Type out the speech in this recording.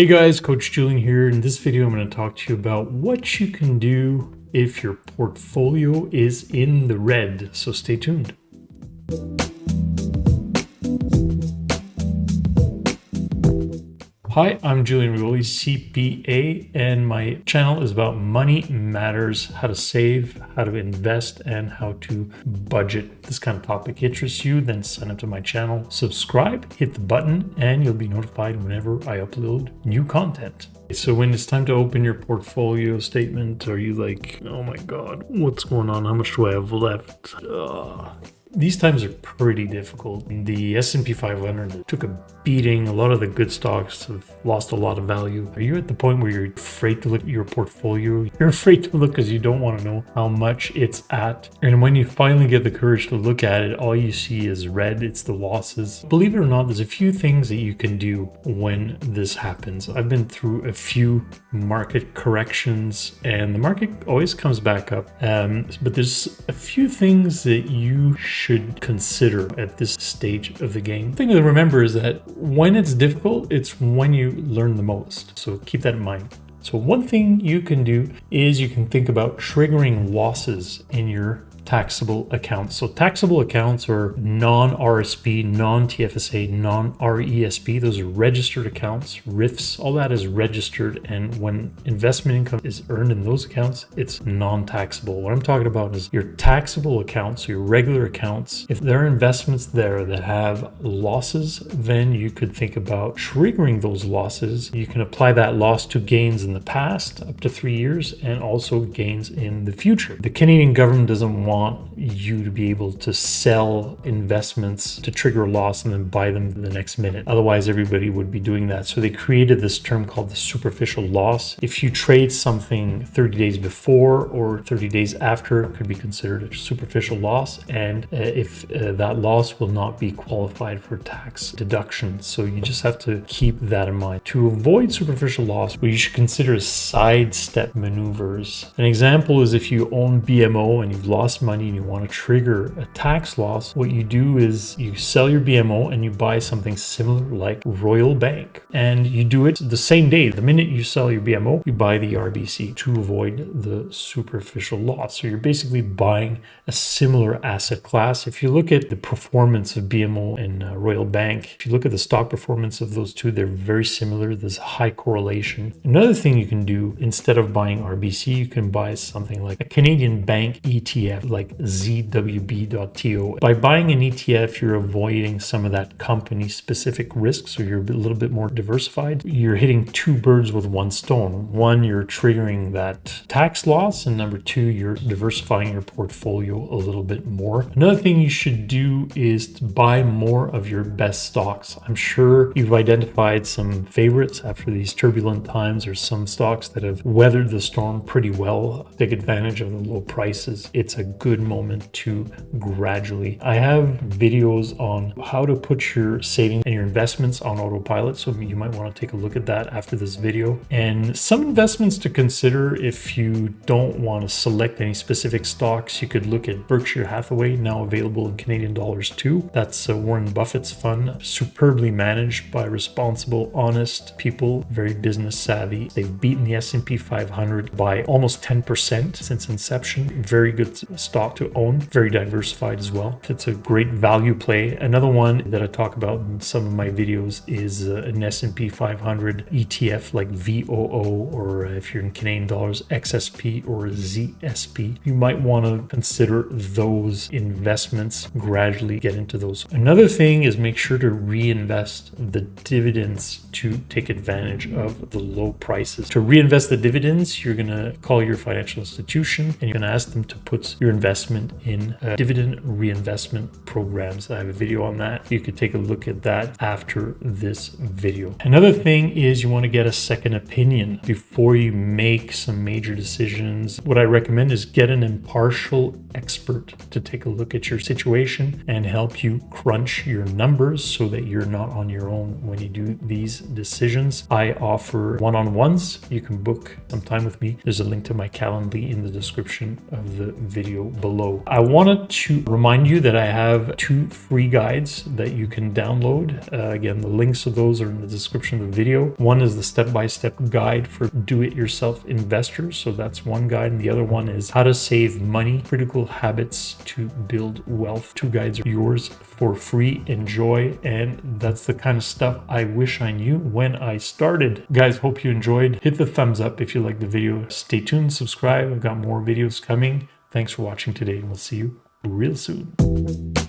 Hey guys, Coach Julien here. In this video, I'm going to talk to you about what you can do if your portfolio is in the red. So stay tuned. Hi, I'm Julien Regoli, CPA, and my channel is about money matters, how to save, how to invest, and how to budget. If this kind of topic interests you, then sign up to my channel, subscribe, hit the button, and you'll be notified whenever I upload new content. So when it's time to open your portfolio statement, are you like, oh my God, what's going on? How much do I have left? These times are pretty difficult. The S&P 500 took a beating. A lot of the good stocks have lost a lot of value. Are you at the point where you're afraid to look at your portfolio? You're afraid to look because you don't want to know how much it's at. And when you finally get the courage to look at it, all you see is red. It's the losses. Believe it or not, there's a few things that you can do when this happens. I've been through a few market corrections and the market always comes back up. But there's a few things that you should consider at this stage of the game. The thing to remember is that when it's difficult, it's when you learn the most. So keep that in mind. So one thing you can do is you can think about triggering losses in your taxable accounts. So taxable accounts are non-RSP, non-TFSA, non-RESP. Those are registered accounts. RIFs, all that is registered. And when investment income is earned in those accounts, it's non-taxable. What I'm talking about is your taxable accounts, your regular accounts. If there are investments there that have losses, then you could think about triggering those losses. You can apply that loss to gains in the past, up to 3 years, and also gains in the future. The Canadian government doesn't want you to be able to sell investments to trigger a loss and then buy them the next minute. Otherwise, everybody would be doing that. So they created this term called the superficial loss. If you trade something 30 days before or 30 days after, it could be considered a superficial loss. And if that loss will not be qualified for tax deduction. So you just have to keep that in mind. To avoid superficial loss, what you should consider is sidestep maneuvers. An example is if you own BMO and you've lost money and you want to trigger a tax loss, what you do is you sell your BMO and you buy something similar like Royal Bank. And you do it the same day. The minute you sell your BMO, you buy the RBC to avoid the superficial loss. So you're basically buying a similar asset class. If you look at the performance of BMO and Royal Bank, if you look at the stock performance of those two, they're very similar. There's a high correlation. Another thing you can do, instead of buying RBC, you can buy something like a Canadian bank ETF, like ZWB.TO. By buying an ETF, you're avoiding some of that company specific risks, so you're a little bit more diversified. You're hitting two birds with one stone. One, you're triggering that tax loss, and number two, you're diversifying your portfolio a little bit more. Another thing you should do is to buy more of your best stocks. I'm sure you've identified some favorites after these turbulent times, or some stocks that have weathered the storm pretty well, take advantage of the low prices. It's a good moment to gradually. I have videos on how to put your savings and your investments on autopilot, so you might want to take a look at that after this video. And some investments to consider if you don't want to select any specific stocks, you could look at Berkshire Hathaway, now available in Canadian dollars too. That's Warren Buffett's fund, superbly managed by responsible, honest people, very business savvy. They've beaten the S&P 500 by almost 10% since inception. Very good stock to own, very diversified as well. It's a great value play. Another one that I talk about in some of my videos is an S&P 500 ETF like VOO, or if you're in Canadian dollars, XSP or ZSP. You might want to consider those investments, gradually get into those. Another thing is make sure to reinvest the dividends to take advantage of the low prices. To reinvest the dividends, you're going to call your financial institution and you're going to ask them to put your investment in dividend reinvestment programs. I have a video on that. You could take a look at that after this video. Another thing is you want to get a second opinion before you make some major decisions. What I recommend is get an impartial expert to take a look at your situation and help you crunch your numbers so that you're not on your own when you do these decisions. I offer one-on-ones. You can book some time with me. There's a link to my Calendly in the description of the video below. I wanted to remind you that I have 2 free guides that you can download. Again, the links of those are in the description of the video. One is the step-by-step guide for do-it-yourself investors. So that's one guide. And the other one is how to save money, critical habits to build wealth. 2 guides are yours for free. Enjoy. And that's the kind of stuff I wish I knew when I started. Guys, hope you enjoyed. Hit the thumbs up if you liked the video. Stay tuned, subscribe. I've got more videos coming. Thanks for watching today, and we'll see you real soon.